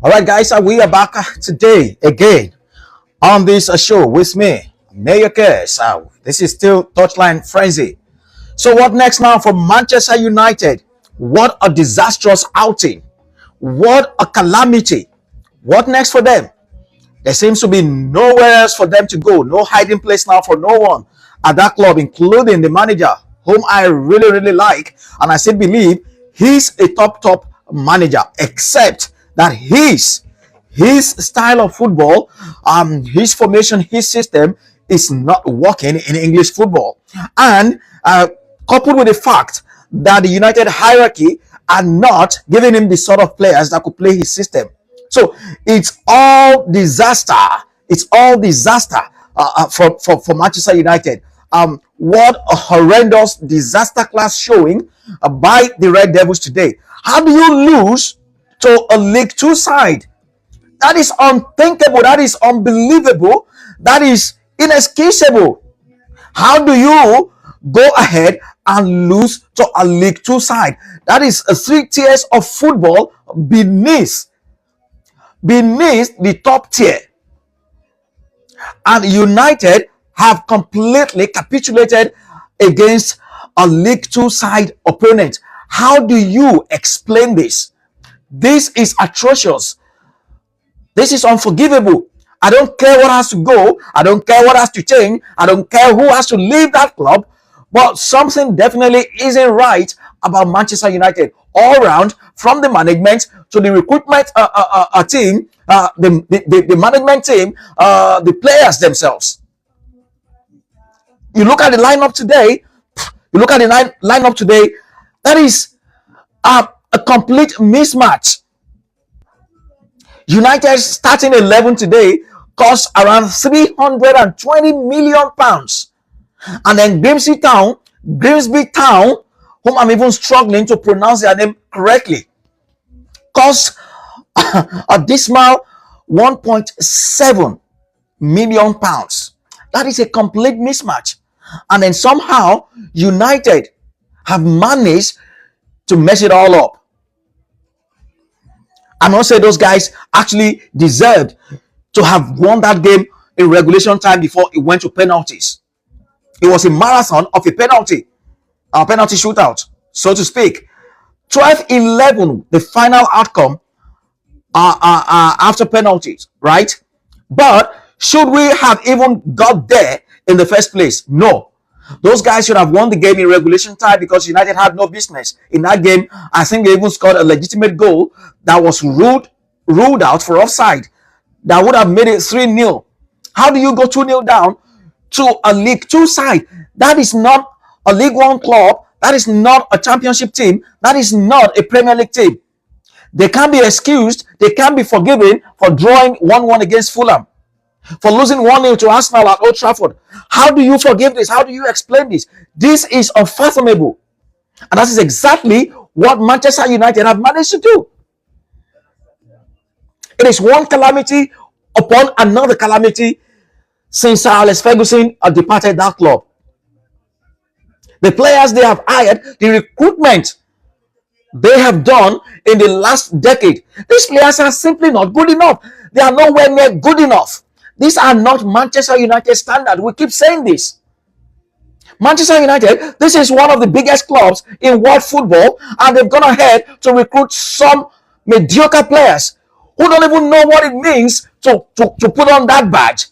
All right, guys, we are back today again on this show with me, Mayor Kes. This is still Touchline Frenzy. So, what next now for Manchester United? What a disastrous outing! What a calamity! What next for them? There seems to be nowhere else for them to go. No hiding place now for no one at that club, including the manager, whom I really like, and I still believe he's a top manager, except that his style of football, his formation, his system is not working in English football, and coupled with the fact that the United hierarchy are not giving him the sort of players that could play his system. So it's all disaster. It's all disaster for Manchester United. What a horrendous disaster class showing by the Red Devils today. How do you lose to a League Two side? That is unthinkable. That is unbelievable. That is inexcusable. How do you go ahead and lose to a League Two side? That is a 3 tiers of football beneath the top tier. And United have completely capitulated against a League Two side opponent. How do you explain this? This is atrocious. This is unforgivable. I don't care what has to go. I don't care what has to change. I don't care who has to leave that club. But something definitely isn't right about Manchester United all around, from the management to the recruitment team, the management team, the players themselves. You look at the lineup today. That is a complete mismatch. United's starting 11 today costs around £320 million. And then Grimsby Town, whom I'm even struggling to pronounce their name correctly, costs a dismal £1.7 million. That is a complete mismatch. And then somehow United have managed to mess it all up. I'm not saying those guys actually deserved to have won that game in regulation time before it went to penalties. It was a marathon of a penalty shootout, so to speak. 12-11, the final outcome after penalties, right? But should we have even got there in the first place? No. Those guys should have won the game in regulation time, because United had no business in that game. I think they even scored a legitimate goal that was ruled out for offside. That would have made it 3-0. How do you go 2-0 down to a League Two side? That is not a League One club. That is not a championship team. That is not a Premier League team. They can't be excused. They can't be forgiven for drawing 1-1 against Fulham, for losing 1-0 to Arsenal at Old Trafford. How do you forgive this? How do you explain this? This is unfathomable. And that is exactly what Manchester United have managed to do. It is one calamity upon another calamity since Sir Alex Ferguson departed that club. The players they have hired, the recruitment they have done in the last decade, these players are simply not good enough. They are nowhere near good enough. These are not Manchester United standard. We keep saying this. Manchester United, this is one of the biggest clubs in world football, and they've gone ahead to recruit some mediocre players who don't even know what it means to put on that badge.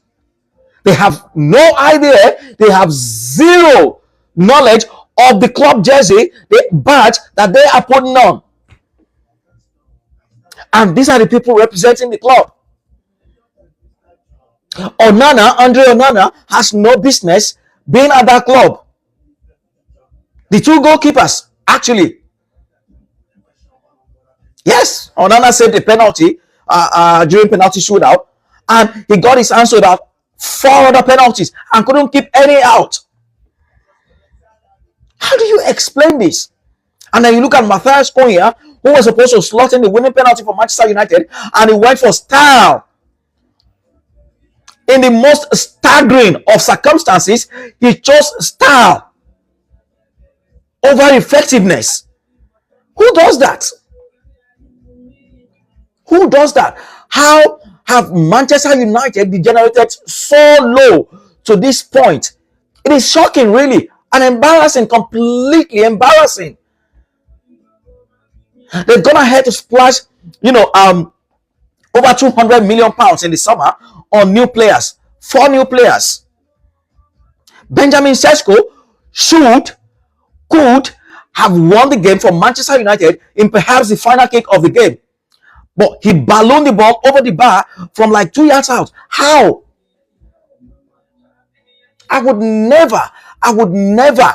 They have no idea. They have zero knowledge of the club jersey, the badge that they are putting on. And these are the people representing the club. Andre Onana has no business being at that club. The 2 goalkeepers, actually. Yes, Onana saved a penalty during penalty shootout, and he got his hands with 4 other penalties and couldn't keep any out. How do you explain this? And then you look at Matthias Cunha, who was supposed to slot in the winning penalty for Manchester United, and he went for style. In the most staggering of circumstances, he chose style over effectiveness. Who does that? Who does that? How have Manchester United degenerated so low to this point? It is shocking, really, and embarrassing, completely embarrassing. They've gone ahead to splash, over 200 million pounds in the summer on new players, 4 new players. Benjamin Sesko could have won the game for Manchester United in perhaps the final kick of the game, but he ballooned the ball over the bar from like 2 yards out. How? I would never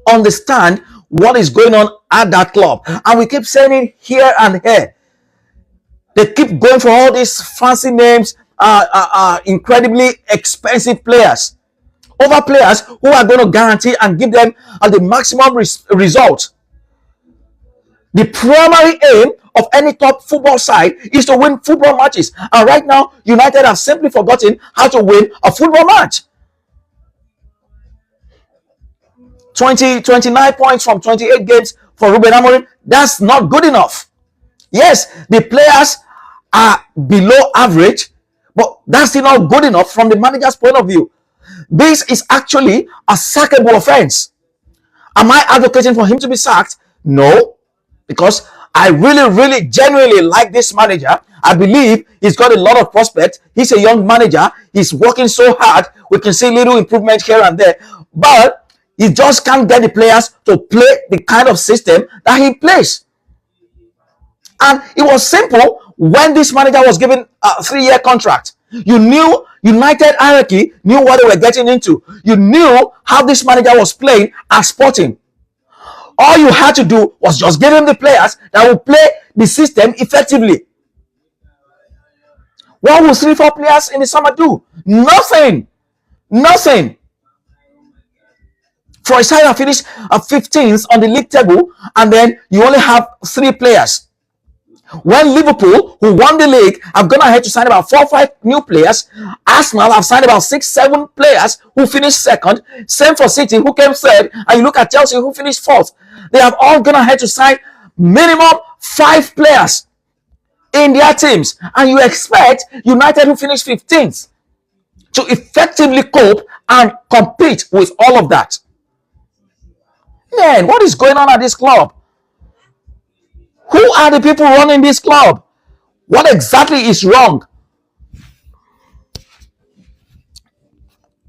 understand what is going on at that club. And we keep saying it here and here. They keep going for all these fancy names, incredibly expensive players, over players who are going to guarantee and give them the maximum result. The primary aim of any top football side is to win football matches. And right now, United have simply forgotten how to win a football match. 29 points from 28 games for Ruben Amorim. That's not good enough. Yes, the players are below average, but that's still not good enough from the manager's point of view. This is actually a sackable offense. Am I advocating for him to be sacked? No, because I really, genuinely like this manager. I believe he's got a lot of prospects. He's a young manager. He's working so hard. We can see little improvement here and there, but he just can't get the players to play the kind of system that he plays. And it was simple when this manager was given a 3-year contract. You knew United hierarchy, knew what they were getting into. You knew how this manager was playing at Sporting. All you had to do was just give him the players that will play the system effectively. What will 3-4 players in the summer do? Nothing. For a side that finished 15th on the league table, and then you only have 3 players. When Liverpool, who won the league, have gone ahead to sign about 4 or 5 new players, Arsenal have signed about 6-7 players who finished second. Same for City, who came third. And you look at Chelsea, who finished fourth. They have all gone ahead to sign minimum 5 players in their teams. And you expect United, who finished 15th, to effectively cope and compete with all of that. Man, what is going on at this club? Who are the people running this club? What exactly is wrong?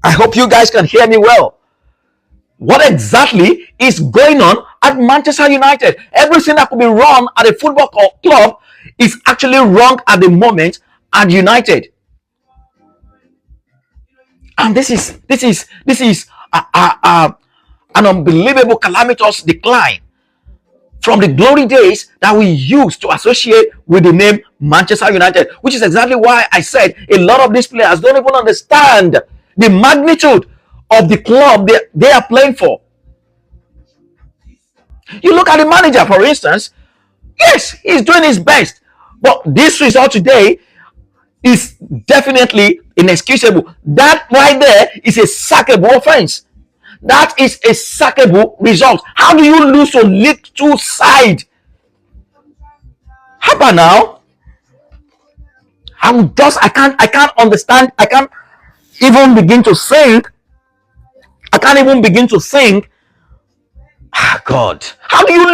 I hope you guys can hear me well. What exactly is going on at Manchester United? Everything that could be wrong at a football club is actually wrong at the moment at United. And this is an unbelievable calamitous decline from the glory days that we used to associate with the name Manchester United, which is exactly why I said a lot of these players don't even understand the magnitude of the club they are playing for. You look at the manager, for instance. Yes, he's doing his best, but this result today is definitely inexcusable. That right there is a sackable offense. That is a sackable result. How do you lose to League 2 side? How about now? I can't understand. I can't even begin to think. God, how do you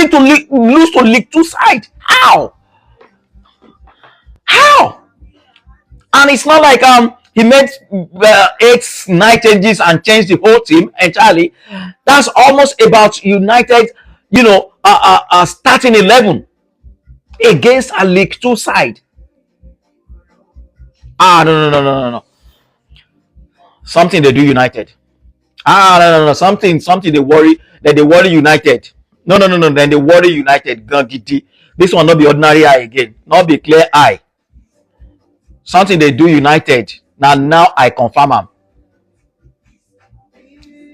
lose to League 2 side? How? And it's not like he made 8-9 changes and changed the whole team entirely. That's almost about United, starting 11 against a League 2 side. No. Something they do United. No. Something they worry United. No. Then they worry United. This one not be ordinary eye again. Not be clear eye. Something they do United. Now I confirm them.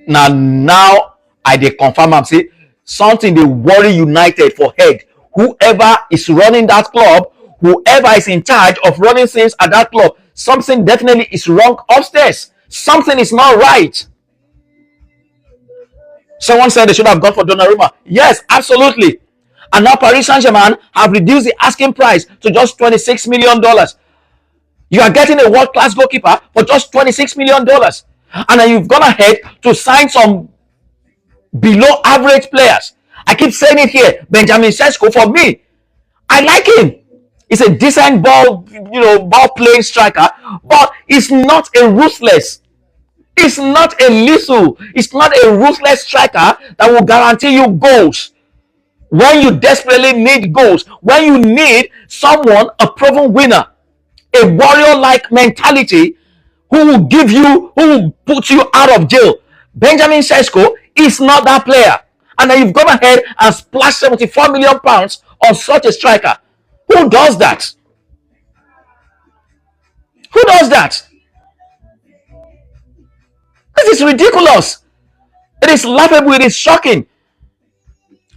Now I dey confirm them. See, something they worry United for head. Whoever is running that club, whoever is in charge of running things at that club, something definitely is wrong upstairs. Something is not right. Someone said they should have gone for Donnarumma. Yes, absolutely. And now Paris Saint-Germain have reduced the asking price to just $26 million. You are getting a world-class goalkeeper for just $26 million. And then you've gone ahead to sign some below average players. I keep saying it here. Benjamin Sesko, for me, I like him. He's a decent ball playing striker, but he's not a ruthless. It's not a lethal. It's not a ruthless striker that will guarantee you goals when you desperately need goals. When you need someone, a proven winner, a warrior-like mentality, who will put you out of jail. Benjamin Sesko is not that player. And then you've gone ahead and splashed £74 million on such a striker. Who does that? Who does that? This is ridiculous. It is laughable. It is shocking.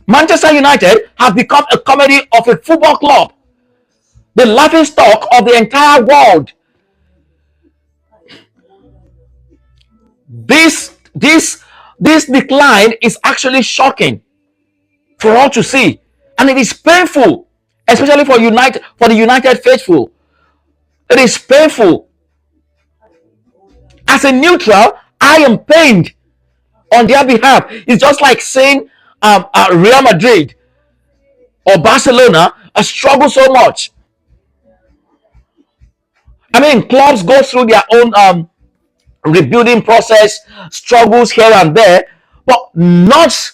Manchester United have become a comedy of a football club, the laughing stock of the entire world. This decline is actually shocking for all to see, and it is painful, especially for the United faithful. It is painful. As a neutral, I am pained on their behalf. It's just like saying Real Madrid or Barcelona struggle so much. I mean, clubs go through their own rebuilding process, struggles here and there, but not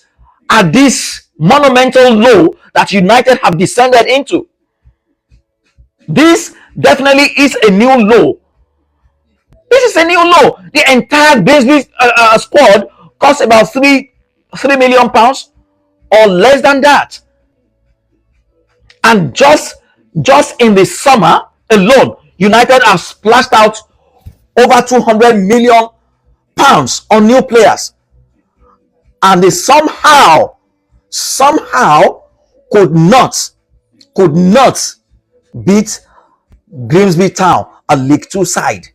at this monumental low that United have descended into. This definitely is a new low. This is a new low. The entire Grimsby squad costs about £3 million or less than that. And just in the summer alone, United have splashed out over £200 million on new players, and they somehow could not beat Grimsby Town, a League 2 side.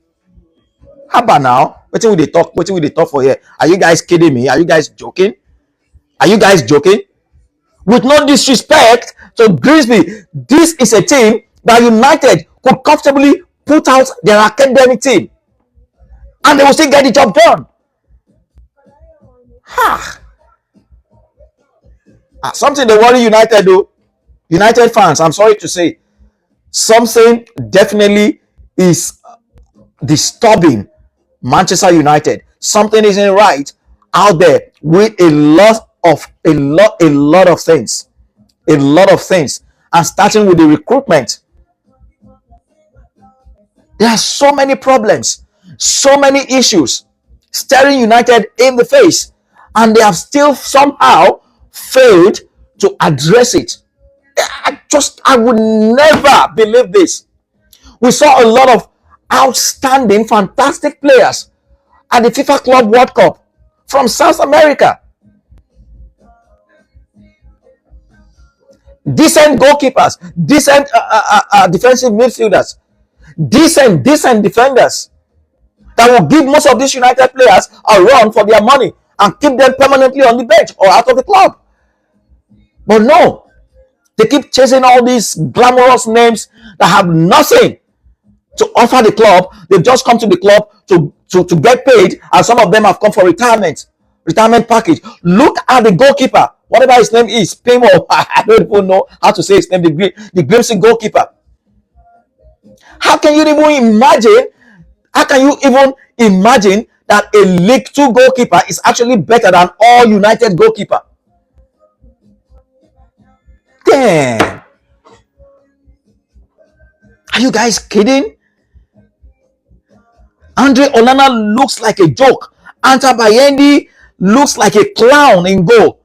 How about now? What will they talk for here? Are you guys kidding me? Are you guys joking? With no disrespect to Grimsby, this is a team that United could comfortably put out their academic team, and they will still get the job done. Something they worry United do. United fans, I'm sorry to say, something definitely is disturbing Manchester United. Something isn't right out there with a lot of things, and starting with the recruitment. There are so many problems, so many issues staring United in the face, and they have still somehow failed to address it. I would never believe this. We saw a lot of outstanding, fantastic players at the FIFA Club World Cup from South America. Decent goalkeepers, decent defensive midfielders, decent defenders that will give most of these United players a run for their money and keep them permanently on the bench or out of the club. But no, they keep chasing all these glamorous names that have nothing to offer the club. They've just come to the club to get paid, and some of them have come for retirement package. Look at the goalkeeper, whatever his name is, Pimo. I don't even know how to say his name. The Grimsby goalkeeper. How can you even imagine? How can you even imagine that a League 2 goalkeeper is actually better than all United goalkeeper? Damn! Are you guys kidding? Andre Onana looks like a joke. Anta Bayendi looks like a clown in goal.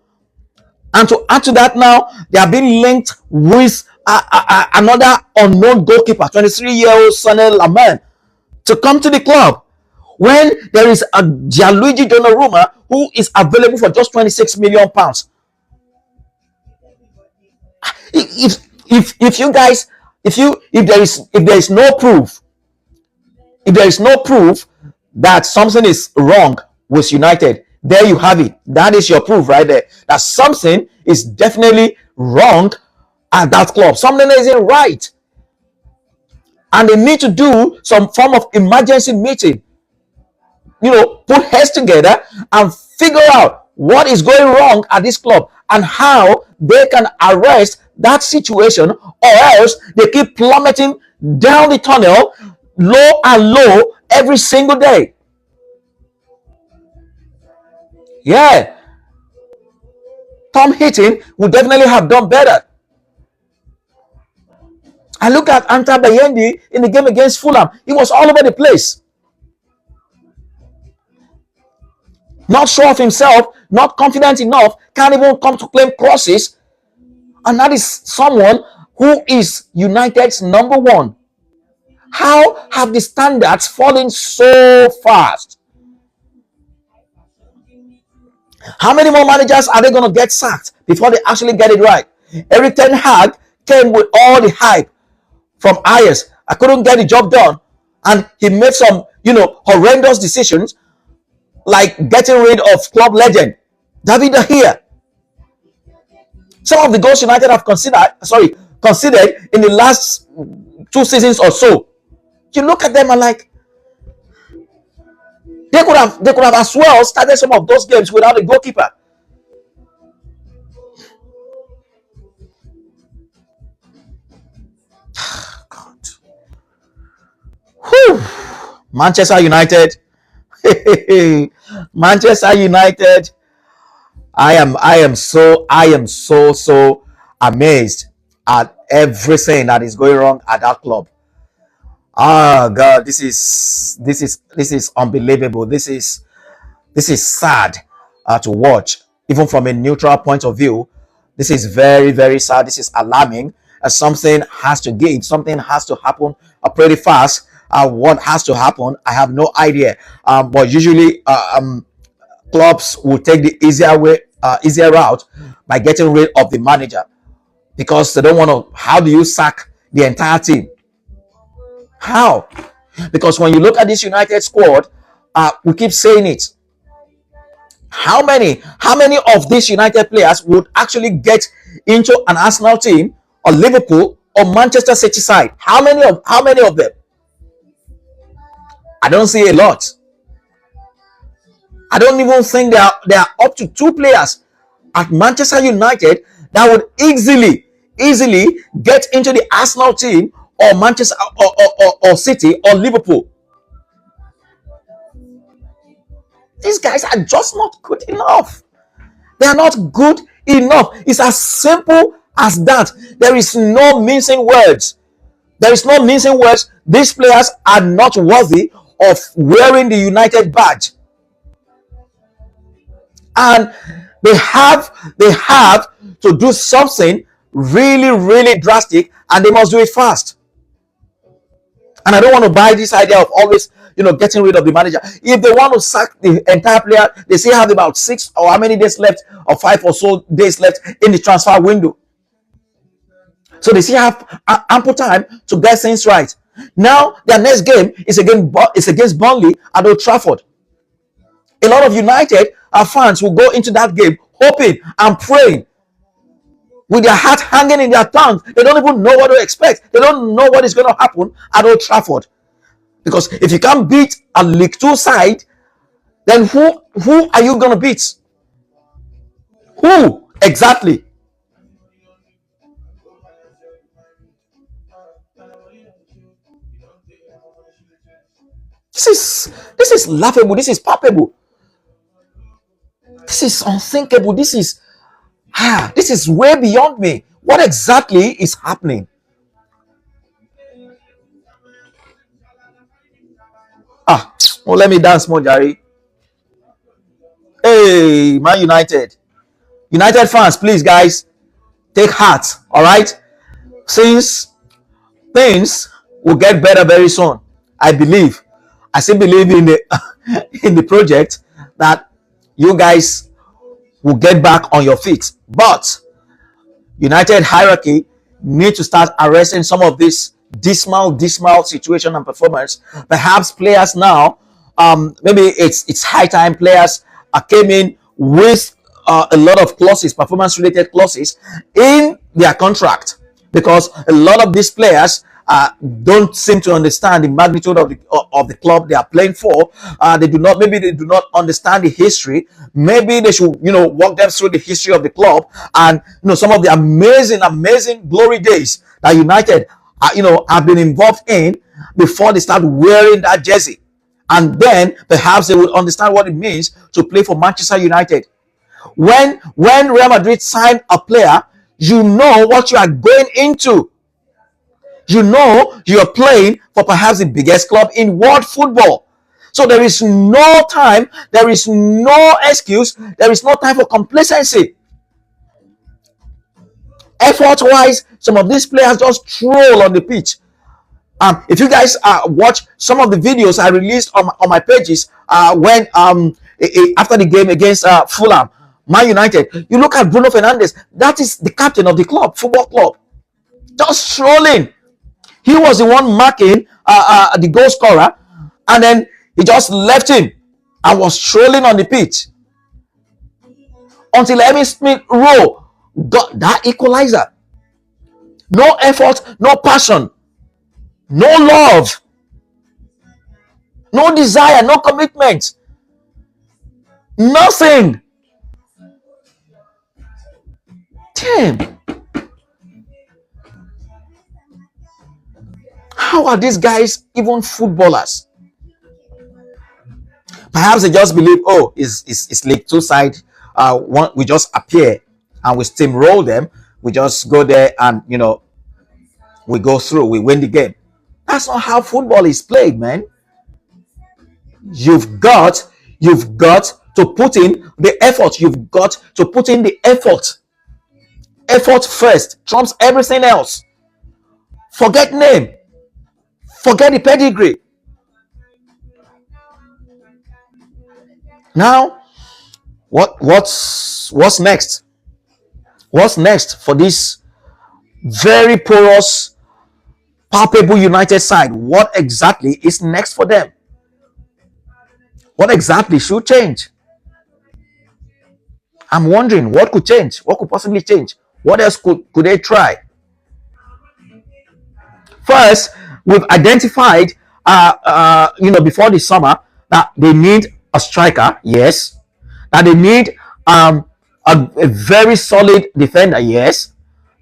And to add to that, now they are being linked with another unknown goalkeeper, 23-year-old Sané Laman, to come to the club, when there is a Gianluigi Donnarumma who is available for just £26 million. If there is no proof that something is wrong with United, there you have it. That is your proof right there, that something is definitely wrong at that club. Something isn't right. And they need to do some form of emergency meeting, put heads together and figure out what is going wrong at this club and how they can arrest that situation, or else they keep plummeting down the tunnel, low and low, every single day. Yeah, Tom Hitton would definitely have done better. I look at Anta Bayendi in the game against Fulham. He was all over the place. Not sure of himself, not confident enough, can't even come to claim crosses. And that is someone who is United's number one. How have the standards fallen so fast? How many more managers are they going to get sacked before they actually get it right? Eric Ten Hag came with all the hype from Ayers. I couldn't get the job done. And he made some, horrendous decisions, like getting rid of club legend David De Gea. Some of the goals United have considered in the last 2 seasons or so. You look at them and like, they could have as well started some of those games without a goalkeeper. God. Whew. Manchester United. Manchester United. I am so amazed at everything that is going wrong at that club. Ah, God, this is unbelievable. This is sad to watch, even from a neutral point of view. This is very, very sad. This is alarming. Something has to give. Something has to happen pretty fast. What has to happen, I have no idea. But usually, clubs will take the easier route by getting rid of the manager, because they don't want to. How do you sack the entire team? How? Because when you look at this United squad, we keep saying it. How many of these United players would actually get into an Arsenal team, or Liverpool, or Manchester City side? How many of them? I don't see a lot. I don't even think there are up to 2 players at Manchester United that would easily get into the Arsenal team, or Manchester, or City, or Liverpool. These guys are just not good enough. They are not good enough. It's as simple as that. There is no mincing words. There is no mincing words. These players are not worthy of wearing the United badge. And they have to do something really, really drastic, and they must do it fast. And I don't want to buy this idea of always, getting rid of the manager. If they want to sack the entire player, they still have about 6 or how many days left, or 5 or so days left in the transfer window. So they still have ample time to get things right. Now, their next game is against Burnley at Old Trafford. A lot of United fans will go into that game hoping and praying, with their heart hanging in their tongues. They don't even know what to expect. They don't know what is going to happen at Old Trafford. Because if you can't beat a League Two side, then who are you going to beat? Who exactly? This is laughable. This is palpable. This is unthinkable. This is way beyond me. What exactly is happening? Well, let me dance more, Jerry. Hey, Man United. United fans, please, guys, take heart, all right? Since things will get better very soon, I believe. I still believe in the in the project, that you guys will get back on your feet. But United hierarchy need to start arresting some of this dismal situation and performance. Perhaps players now, maybe it's high time players came in with a lot of clauses, performance related clauses in their contract, because a lot of these players don't seem to understand the magnitude of the club they are playing for. They do not, maybe they do not understand the history. Maybe they should, walk them through the history of the club, and some of the amazing glory days that United have been involved in before they start wearing that jersey. And then perhaps they would understand what it means to play for Manchester United. When Real Madrid signed a player, you know what you are going into. You know you are playing for perhaps the biggest club in world football. So there is no time, there is no excuse, there is no time for complacency. Effort-wise, some of these players just troll on the pitch. If you guys watch some of the videos I released on my pages when after the game against Fulham, Man United, you look at Bruno Fernandes. That is the captain of the football club, just trolling. He was the one marking the goal scorer, and then he just left him and was trolling on the pitch until Emmy Smith Rowe got that equalizer. No effort, no passion, no love, no desire, no commitment, nothing. Damn. How are these guys even footballers? Perhaps they just believe, oh, it's League Two side. We just appear and we steamroll them. We just go there and we go through. We win the game. That's not how football is played, man. You've got to put in the effort. You've got to put in the effort. Effort first trumps everything else. Forget name. Forget the pedigree. Now, what's next? What's next for this very porous, palpable United side? What exactly is next for them? What exactly should change? I'm wondering what could change. What could possibly change? What else could they try? First, we've identified, before the summer, that they need a striker, yes. That they need a very solid defender, yes.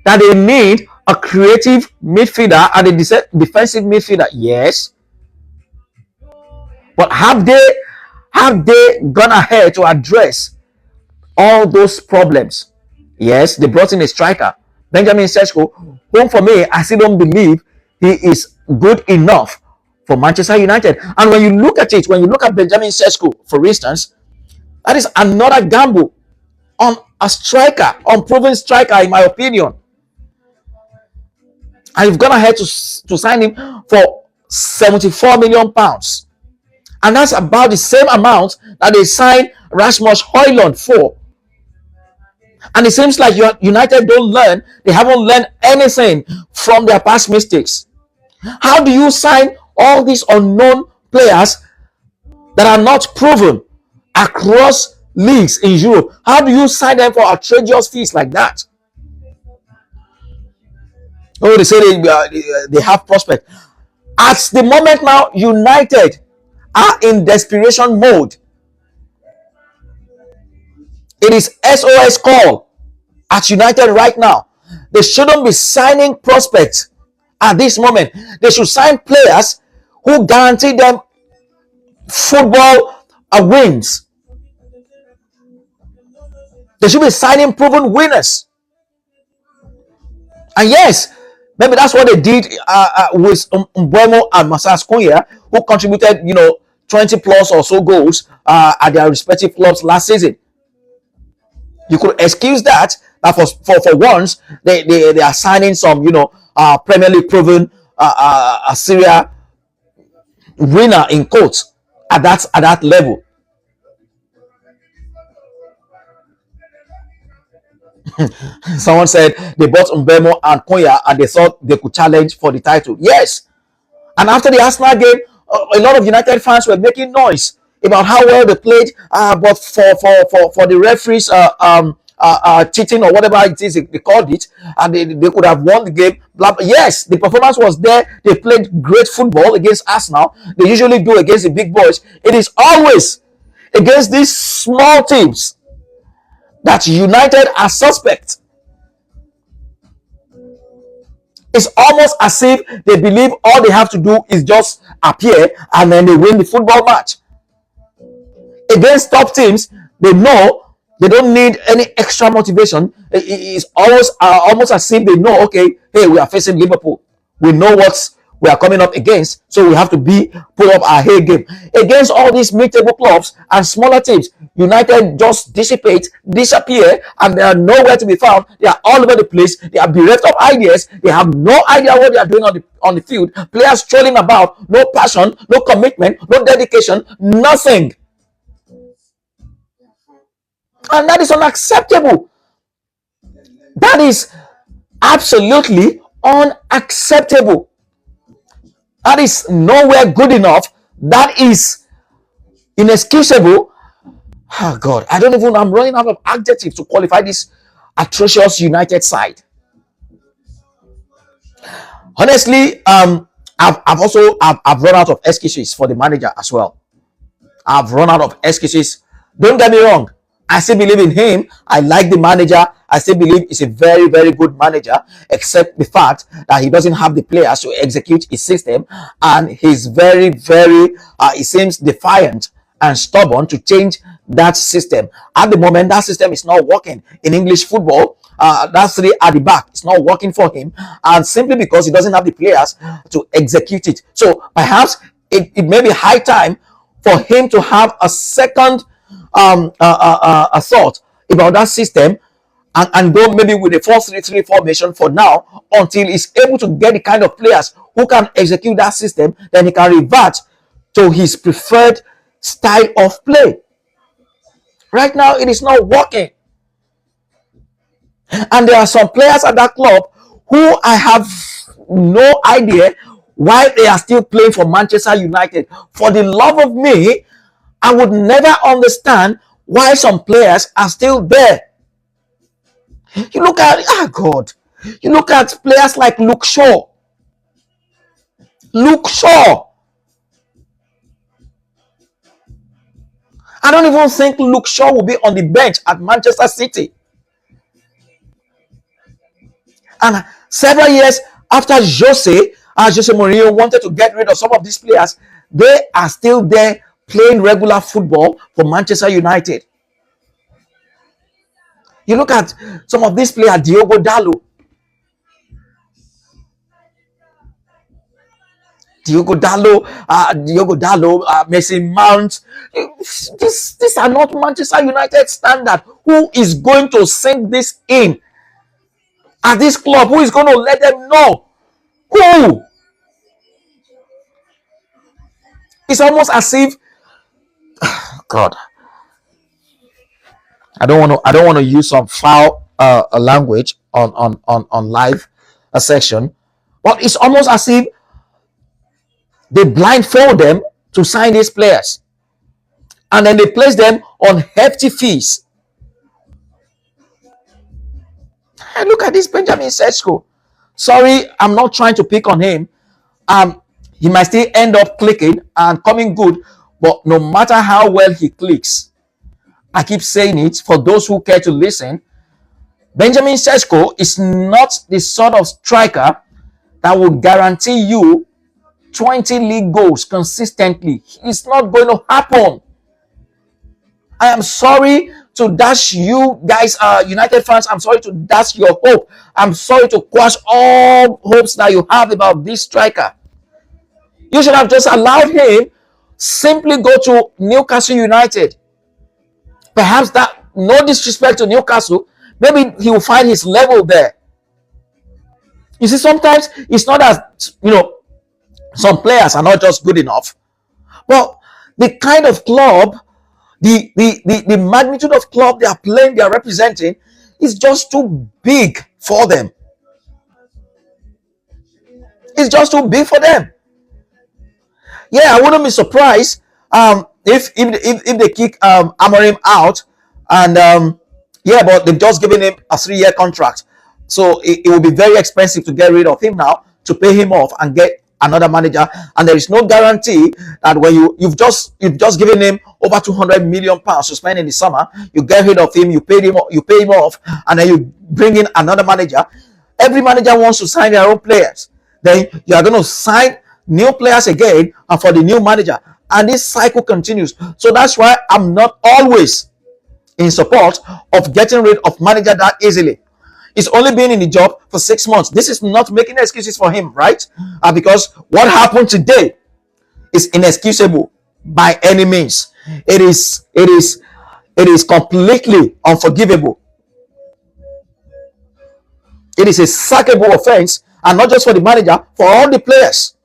That they need a creative midfielder and a defensive midfielder, yes. But have they gone ahead to address all those problems? Yes, they brought in a striker, Benjamin Sesko, whom for me, I still don't believe he is good enough for Manchester United. And when you look at it, when you look at Benjamin Sesko, for instance, that is another gamble on a striker, unproven striker, in my opinion. And you've gone ahead to sign him for £74 million. And that's about the same amount that they signed Rasmus Højlund for. And it seems like United don't learn. They haven't learned anything from their past mistakes. How do you sign all these unknown players that are not proven across leagues in Europe? How do you sign them for outrageous fees like that? Oh, they say they have prospect. At the moment now, United are in desperation mode. It is SOS call at United right now. They shouldn't be signing prospects at this moment. They should sign players who guarantee them football wins. They should be signing proven winners. And yes, maybe that's what they did with Mbeumo and Masas Kunya, who contributed, 20 plus or so goals at their respective clubs last season. You could excuse that for once they are signing some, Premier League proven Syria winner in quotes at that level. Someone said they bought Mbeumo and Konya and they thought they could challenge for the title. Yes. And after the Arsenal game, a lot of United fans were making noise. about how well they played, but for the referees cheating or whatever it is they called it, and they could have won the game. Blah, blah. Yes, the performance was there. They played great football against Arsenal. They usually do against the big boys. It is always against these small teams that United are suspect. It's almost as if they believe all they have to do is just appear and then they win the football match. Against top teams, they know they don't need any extra motivation. It's almost as if they know, okay, hey, we are facing Liverpool. We know what we are coming up against, so we have to put up our hay game. Against all these mid-table clubs and smaller teams, United just dissipate, disappear, and they are nowhere to be found. They are all over the place. They are bereft of ideas. They have no idea what they are doing on the field. Players strolling about, no passion, no commitment, no dedication, nothing. And that is unacceptable. That is absolutely unacceptable. That is nowhere good enough. That is inexcusable. Oh God, I'm running out of adjectives to qualify this atrocious United side. Honestly, I've run out of excuses for the manager as well. I've run out of excuses. Don't get me wrong. I still believe in him. I like the manager. I still believe he's a very, very good manager, except the fact that he doesn't have the players to execute his system. And he's very, very, he seems defiant and stubborn to change that system. At the moment, that system is not working in English football. That three at the back, it's not working for him. And simply because he doesn't have the players to execute it. So perhaps it may be high time for him to have a second a thought about that system, and go maybe with a 4-3-3 formation for now until he's able to get the kind of players who can execute that system. Then he can revert to his preferred style of play. Right now, it is not working. And there are some players at that club who I have no idea why they are still playing for Manchester United. For the love of me, I would never understand why some players are still there. You look at, God, you look at players like Luke Shaw. Luke Shaw. I don't even think Luke Shaw will be on the bench at Manchester City. And several years after Jose Mourinho wanted to get rid of some of these players, they are still there playing regular football for Manchester United. You look at some of these players, Diogo Dalot, Mason Mount. These are not Manchester United standard. Who is going to sink this in at this club? Who is going to let them know? Who? It's almost as if, God, I don't want to use some foul language on live a section, but it's almost as if they blindfold them to sign these players, and then they place them on hefty fees. And look at this Benjamin Sesko. Sorry, I'm not trying to pick on him. He might still end up clicking and coming good, but no matter how well he clicks, I keep saying it for those who care to listen, Benjamin Sesko is not the sort of striker that will guarantee you 20 league goals consistently. It's not going to happen. I am sorry to dash you guys, United fans. I'm sorry to dash your hope. I'm sorry to quash all hopes that you have about this striker. You should have just allowed him simply go to Newcastle United. Perhaps that, no disrespect to Newcastle, maybe he will find his level there. You see, sometimes it's not as, some players are not just good enough, but the kind of club, the magnitude of club they are playing, they are representing, is just too big for them. It's just too big for them. Yeah, I wouldn't be surprised If they kick Amorim out, and yeah, but they've just given him a 3-year contract, so it will be very expensive to get rid of him now, to pay him off and get another manager. And there is no guarantee that when you've just given him over 200 million pounds to spend in the summer, you get rid of him, you pay him off, and then you bring in another manager. Every manager wants to sign their own players. Then you are going to sign new players again, and for the new manager, and this cycle continues. So that's why I'm not always in support of getting rid of manager that easily. He's only been in the job for 6 months. This is not making excuses for him, right? Because what happened today is inexcusable by any means. It is completely unforgivable. It is a sackable offense, and not just for the manager, for all the players.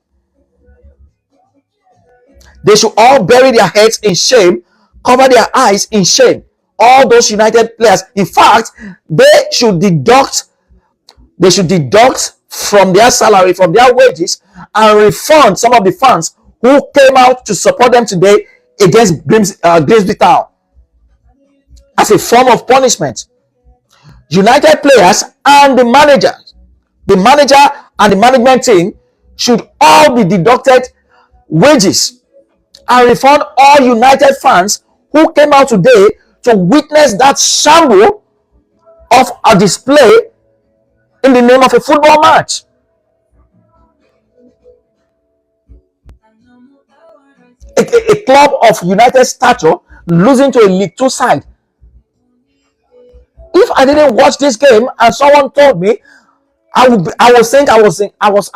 They should all bury their heads in shame, cover their eyes in shame. All those United players. In fact, they should deduct from their salary, from their wages, and refund some of the fans who came out to support them today against Grimsby Town as a form of punishment. United players and the manager and the management team should all be deducted wages and refund all United fans who came out today to witness that shamble of a display in the name of a football match. A club of United stature losing to a League Two side. If I didn't watch this game and someone told me, I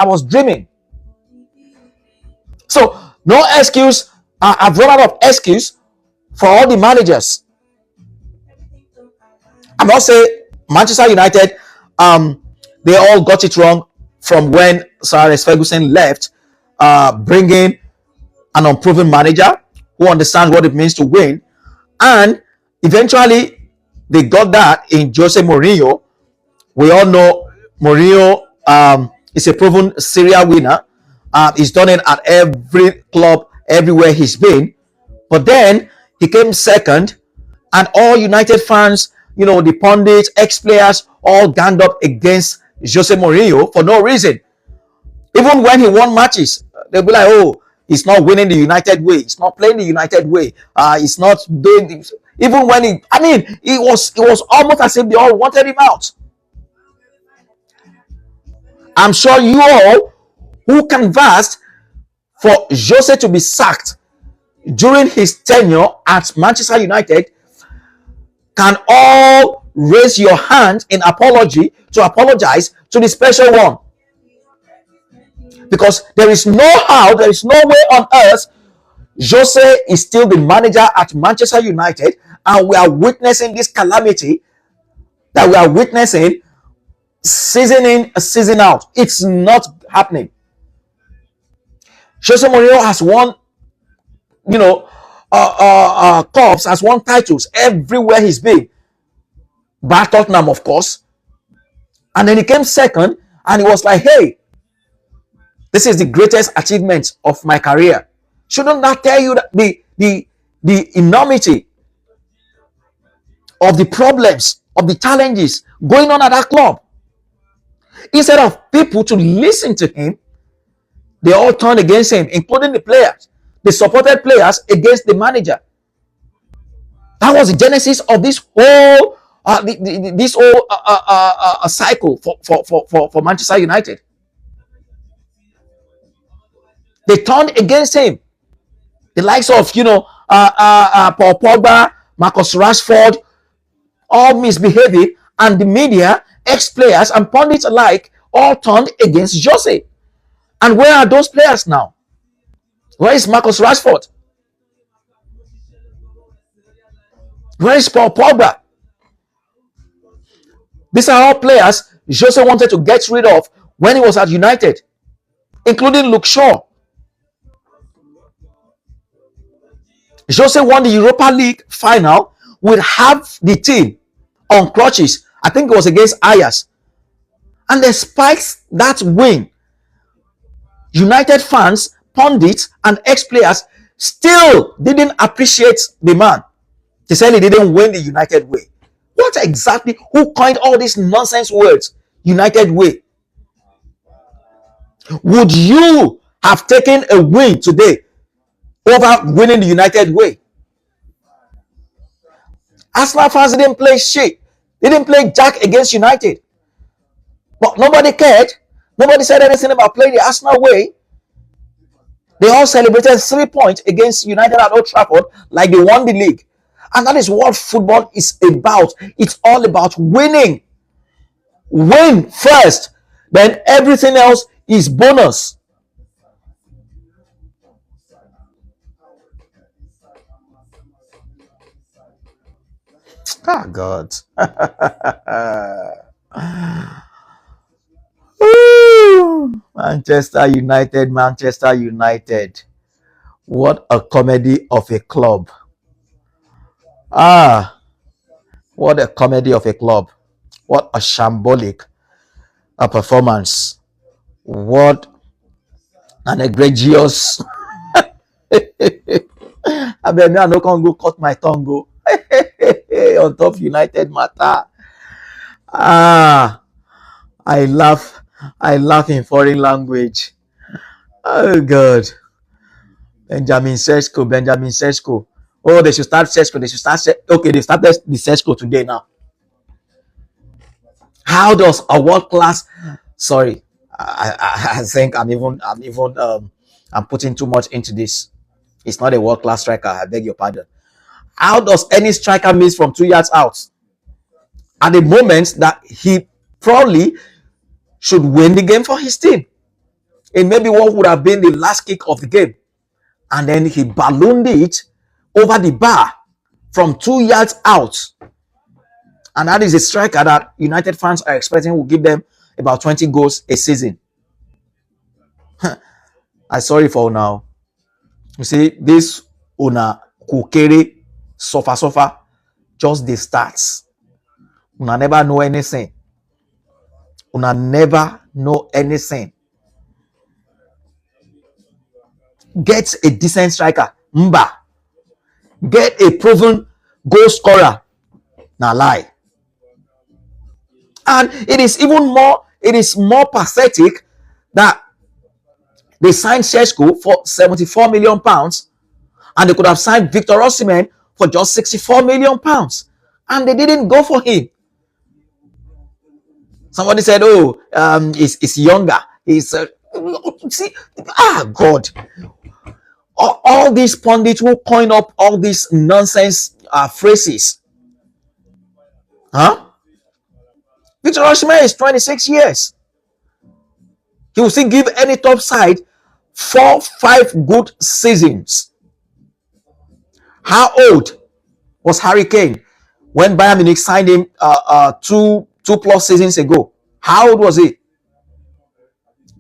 was dreaming. So no excuse. I've run out of excuse for all the managers. I'm not saying Manchester United, they all got it wrong from when Sir Alex Ferguson left, bringing an unproven manager who understands what it means to win, and eventually they got that in Jose Mourinho. We all know Mourinho is a proven serial winner. He's done it at every club, everywhere he's been. But then he came second, and all United fans, the pundits, ex-players, all ganged up against Jose Mourinho for no reason. Even when he won matches, they'll be like, oh, he's not winning the United way. He's not playing the United way. He's not doing this. Even when it was almost as if they all wanted him out. I'm sure you all who canvassed for Jose to be sacked during his tenure at Manchester United can all raise your hand in apology to apologize to the special one. Because there is no way on earth Jose is still the manager at Manchester United, and we are witnessing this calamity that we are witnessing season in, season out. It's not happening. Jose Mourinho has won, cups, has won titles everywhere he's been. By Tottenham, of course. And then he came second, and he was like, hey, this is the greatest achievement of my career. Shouldn't that tell you that the enormity of the problems, of the challenges going on at that club? Instead of people to listen to him, they all turned against him, including the players. They supported players against the manager. That was the genesis of this whole cycle for Manchester United. They turned against him. The likes of Paul Pogba, Marcus Rashford, all misbehaving, and the media, ex-players, and pundits alike all turned against Jose. And where are those players now? Where is Marcus Rashford? Where is Paul Pogba? These are all players Jose wanted to get rid of when he was at United, including Luke Shaw. Jose won the Europa League final with half the team on crutches. I think it was against Ajax. And despite that win, United fans, pundits, and ex-players still didn't appreciate the man. He said he didn't win the United way. What exactly? Who coined all these nonsense words? United way. Would you have taken a win today over winning the United way? Arsenal fans didn't play shit. They didn't play jack against United. But nobody cared. Nobody said anything about playing the Arsenal way. They all celebrated 3 points against United at Old Trafford like they won the league. And that is what football is about. It's all about winning. Win first, then everything else is bonus. Ah, God. Manchester United, Manchester United. What a comedy of a club. Ah, what a comedy of a club. What a shambolic a performance. What an egregious. I bet me I no can go cut my tongue go. On top United matter. Ah, I laugh. I laugh in foreign language. Oh God. Benjamin Sesko, Benjamin Sesko. Oh, they should start Sesko. They should start. Okay, they started the Sesko today now. How does a world class? Sorry, I think I'm putting too much into this. It's not a world class striker. I beg your pardon. How does any striker miss from 2 yards out at the moment that he probably should win the game for his team? And maybe what would have been the last kick of the game, and then he ballooned it over the bar from 2 yards out. And that is a striker that United fans are expecting will give them about 20 goals a season. I sorry for now. You see, this una kukere suffer just the stats. Una never know anything. Una never know anything. Get a decent striker. Mba. Get a proven goal scorer. Now lie. And it is more pathetic that they signed Sheshko for 74 million pounds, and they could have signed Victor Osimhen for just 64 million pounds, and they didn't go for him. Somebody said, "Oh, he's younger. He's see, God." All these pundits who coin up all these nonsense phrases, huh? Victor Osimhen is 26 years. He will still give any top side 4-5 good seasons. How old was Harry Kane when Bayern Munich signed him two plus seasons ago? How old was he?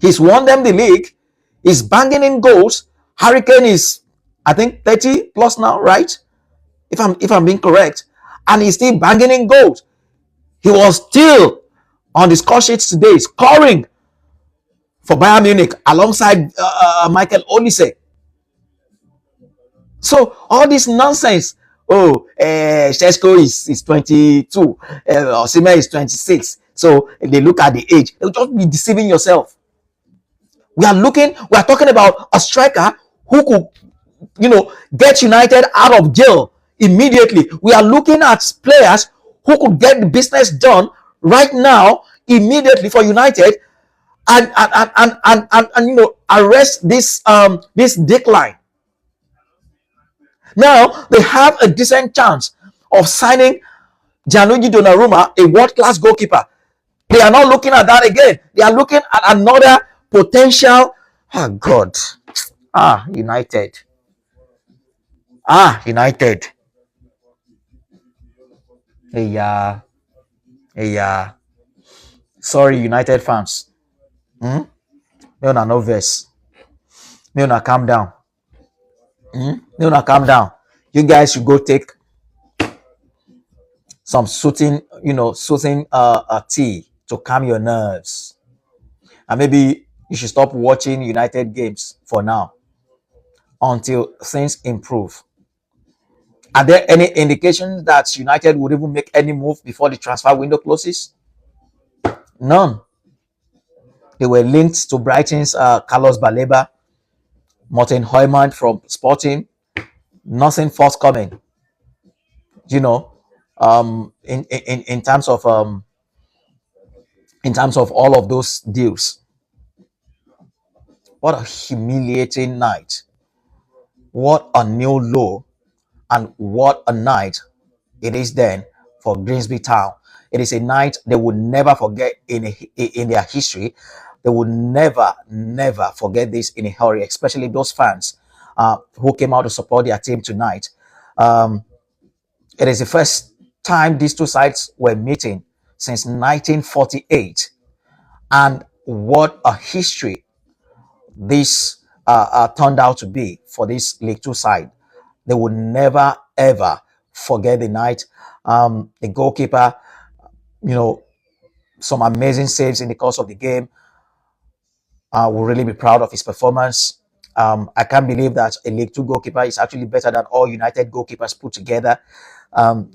He's won them the league. He's banging in goals. Harry Kane is, I think, 30 plus now, right? If I'm being correct, and he's still banging in goals. He was still on the score sheets today, scoring for Bayern Munich alongside Michael Olise. So all this nonsense. Oh, Sheshko is 22. Osimhen is 26. So they look at the age. You'll just be deceiving yourself. We are talking about a striker who could, get United out of jail immediately. We are looking at players who could get the business done right now, immediately for United, and arrest this decline. Now they have a decent chance of signing Gianluigi Donnarumma, a world-class goalkeeper. They are not looking at that again. They are looking at another potential. God. United. United. Yeah. Sorry, United fans. May una no verse. May una calm down. May una calm down. You guys should go take some soothing tea to calm your nerves. And maybe you should stop watching United games for now. until things improve. Are there any indications that United would even make any move before the transfer window closes? None. They were linked to Brighton's Carlos Baleba, Martin Heumann from Sporting. Nothing forthcoming. You know, in terms of all of those deals. What a humiliating night! What a new low, and what a night it is then for Grimsby Town. It is a night they will never forget in their history. They will never forget this in a hurry, especially those fans who came out to support their team tonight. Um, it is the first time these two sides were meeting since 1948. And what a history this turned out to be for this League Two side. They would never ever forget the night. The goalkeeper, you know, some amazing saves in the course of the game. Will really be proud of his performance. I can't believe that a League Two goalkeeper is actually better than all United goalkeepers put together.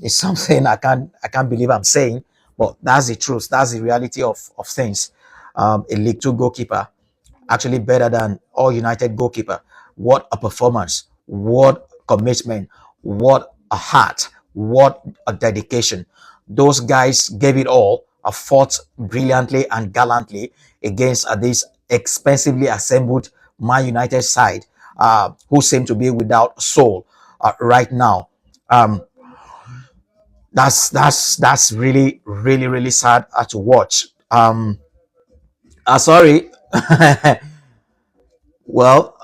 It's something I can't believe I'm saying, but that's the truth. That's the reality of things. A League Two goalkeeper actually better than all United goalkeeper. What a performance! What commitment! What a heart! What a dedication! Those guys gave it all, fought brilliantly and gallantly against this expensively assembled Man United side, who seem to be without soul right now. Um, that's really sad to watch. Sorry. Well,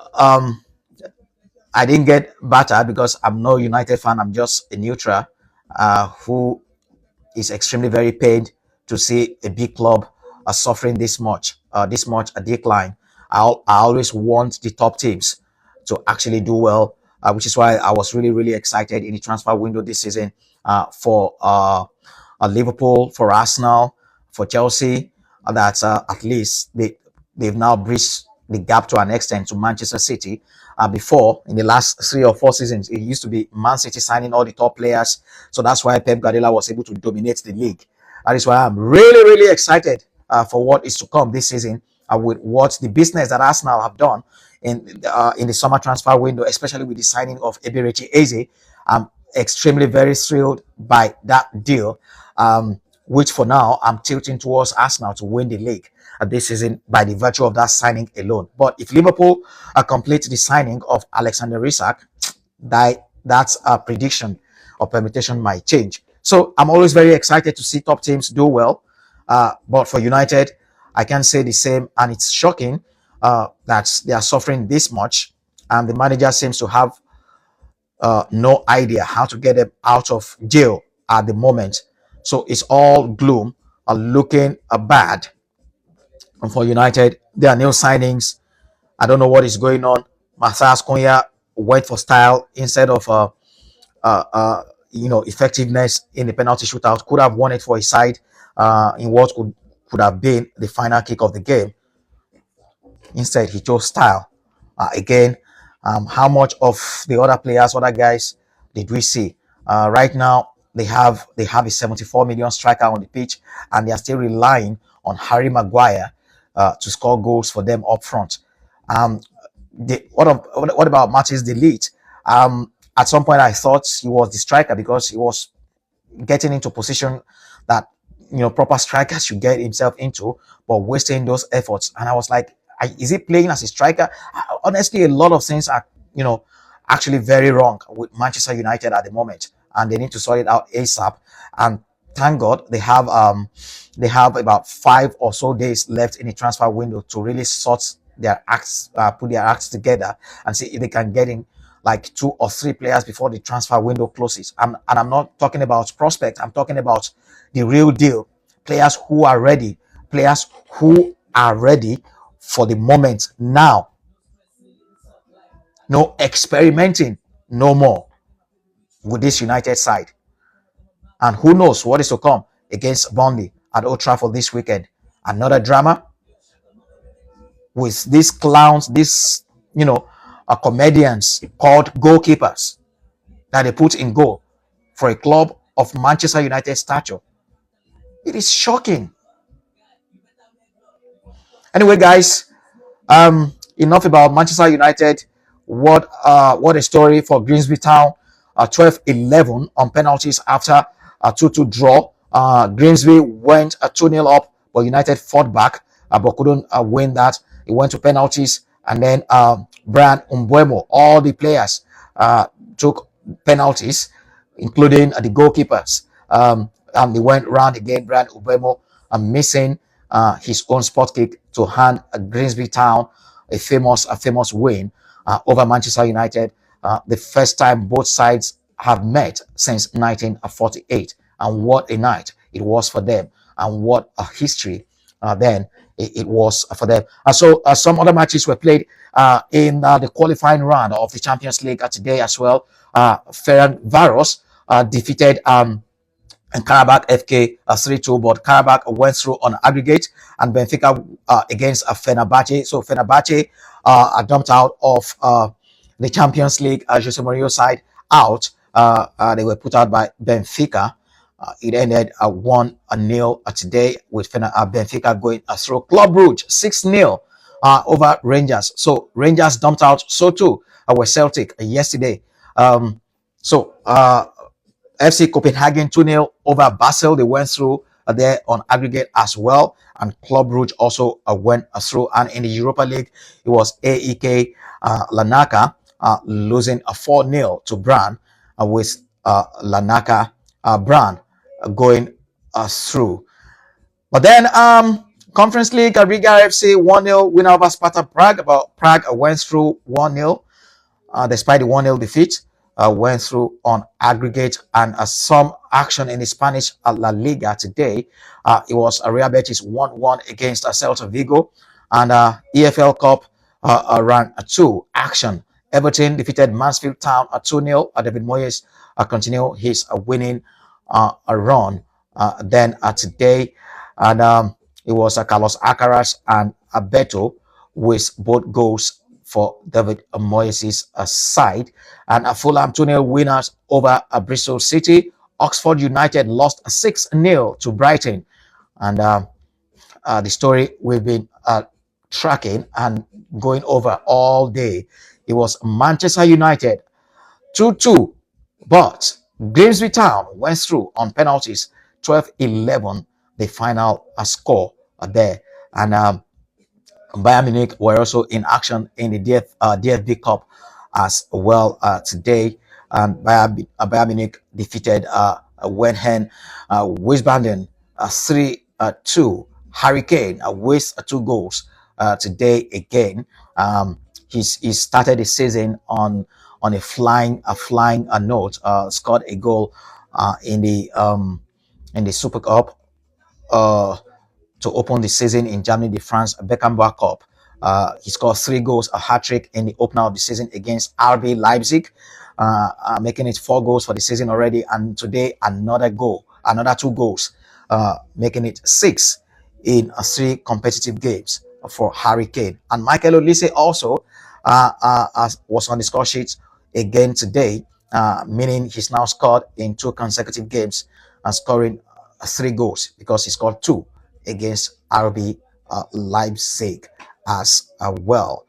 I didn't get battered because I'm no United fan. I'm just a neutral who is extremely very pained to see a big club suffering this much a decline. I always want the top teams to actually do well, which is why I was really excited in the transfer window this season for Liverpool, for Arsenal, for Chelsea. That at least they've now bridged the gap to an extent to Manchester City. Before, in the last 3 or 4 seasons, it used to be Man City signing all the top players. So that's why Pep Guardiola was able to dominate the league. That is why I'm really excited for what is to come this season with what the business that Arsenal have done in the summer transfer window, especially with the signing of Eberechi Eze. I'm extremely very thrilled by that deal, which for now I'm tilting towards Arsenal to win the league this season by the virtue of that signing alone. But if Liverpool complete the signing of Alexander Isak, that's a prediction or permutation might change. So I'm always very excited to see top teams do well. But for United, I can say the same, and it's shocking that they are suffering this much, and the manager seems to have no idea how to get them out of jail at the moment. So it's all gloom, looking bad. And for United, there are new signings. I don't know what is going on. Matthias Cunha went for style instead of effectiveness in the penalty shootout. Could have won it for his side in what could have been the final kick of the game. Instead, he chose style. Again, how much of the other players, other guys, did we see? Right now, they have a 74 million striker on the pitch, and they are still relying on Harry Maguire to score goals for them up front. Um, what about Matches Delete? At some point, I thought he was the striker because he was getting into position that proper strikers should get himself into, but wasting those efforts. And I was like, is he playing as a striker? Honestly, a lot of things are actually very wrong with Manchester United at the moment, and they need to sort it out ASAP. And thank God they have about 5 or so days left in the transfer window to really sort their acts, put their acts together, and see if they can get in like 2 or 3 players before the transfer window closes. And I'm not talking about prospects. I'm talking about the real deal. Players who are ready. Players who are ready for the moment now. No experimenting no more with this United side. And who knows what is to come against Burnley at Old Trafford this weekend. Another drama with these clowns, these, comedians called goalkeepers that they put in goal for a club of Manchester United stature. It is shocking. Anyway, guys, enough about Manchester United. What a story for Grimsby Town. 12-11 on penalties after a 2-2 draw. Grimsby went 2-0 up, but United fought back, but couldn't win that. It went to penalties, and then Brian Umbuemo, all the players took penalties, including the goalkeepers. And they went round again. Brian Umbuemo missing his own spot kick to hand Grimsby Town a famous win over Manchester United. The first time both sides have met since 1948, and what a night it was for them, and what a history then it was for them. So some other matches were played in the qualifying round of the Champions League today as well. Ferencvaros defeated and Karabakh FK 3-2, but Karabakh went through on aggregate, and Benfica against Fenerbahce. So Fenerbahce are dumped out of the Champions League. Jose Mourinho side out. They were put out by Benfica. It ended 1-0 today with Benfica going through. Club Brugge 6-0 over Rangers. So Rangers dumped out. So too were Celtic yesterday. So FC Copenhagen 2-0 over Basel. They went through there on aggregate as well. And Club Brugge also went through. And in the Europa League, it was AEK Larnaca losing a 4-0 to Brann, with Larnaca Brann going through. But then Conference League, Riga FC 1-0 winner over Sparta Prague. But Prague went through 1-0 despite the 1-0 defeat. Went through on aggregate. And some action in the Spanish La Liga today. It was Real Betis 1-1 against Celta Vigo. And EFL Cup round 2 action. Everton defeated Mansfield Town 2-0. David Moyes continued his winning run then today. And it was Carlos Alcaraz and Beto with both goals for David Moyes' side. And Fulham 2-0 winners over Bristol City. Oxford United lost 6-0 to Brighton. And the story we've been tracking and going over all day, it was Manchester United 2-2, but Grimsby Town went through on penalties. 12-11 the final score there. And Bayern Munich were also in action in the DFB Cup as well today. And Bayern Munich defeated Wenhen Wiesbaden 3-2. Harry Kane with 2 goals today again. He started the season on a flying note. Scored a goal in the Super Cup to open the season in Germany, the France Beckenbauer Cup. He scored 3 goals, a hat-trick in the opener of the season against RB Leipzig, making it 4 goals for the season already. And today, another 2 goals, making it 6 in 3 competitive games for Harry Kane. And Michael Olise also was on the score sheet again today, meaning he's now scored in 2 consecutive games and scoring 3 goals, because he scored 2 against RB Leipzig as well.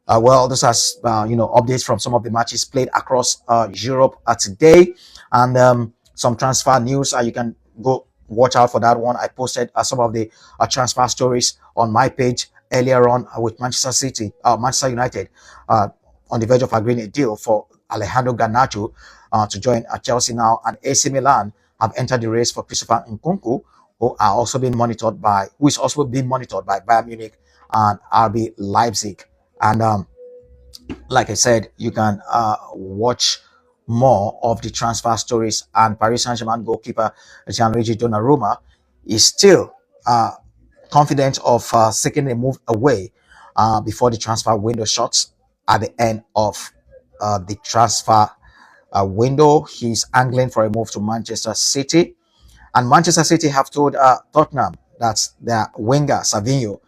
Well, this has updates from some of the matches played across Europe today, and some transfer news. You can go watch out for that one. I posted some of the transfer stories on my page earlier on with Manchester United on the verge of agreeing a deal for Alejandro Garnacho to join Chelsea now, and AC Milan have entered the race for Christopher Nkunku, who is also being monitored by Bayern Munich and RB Leipzig. And like I said, you can watch more of the transfer stories. And Paris Saint-Germain goalkeeper Gianluigi Donnarumma is still confident of seeking a move away before the transfer window shuts at the end of the transfer window. He's angling for a move to Manchester City. And Manchester City have told Tottenham that their winger Savinho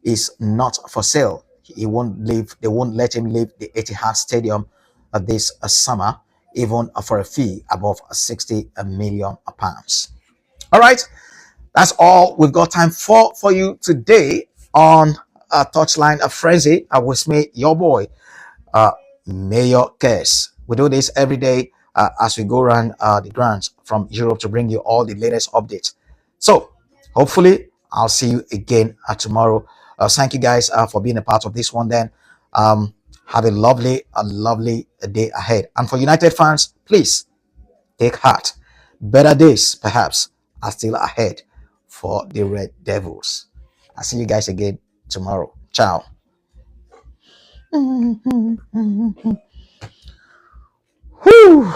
is not for sale. He won't leave. They won't let him leave the Etihad Stadium this summer, even for a fee above 60 million pounds. All right, that's all we've got time for you today on Touchline of Frenzy. I was me, your boy, uh, Mayor Kes. We do this every day as we go around the grounds from Europe to bring you all the latest updates. So, hopefully, I'll see you again tomorrow. Thank you guys for being a part of this one. Then, have a lovely day ahead. And for United fans, please take heart. Better days, perhaps, are still ahead for the Red Devils. I'll see you guys again tomorrow. Ciao. Whew.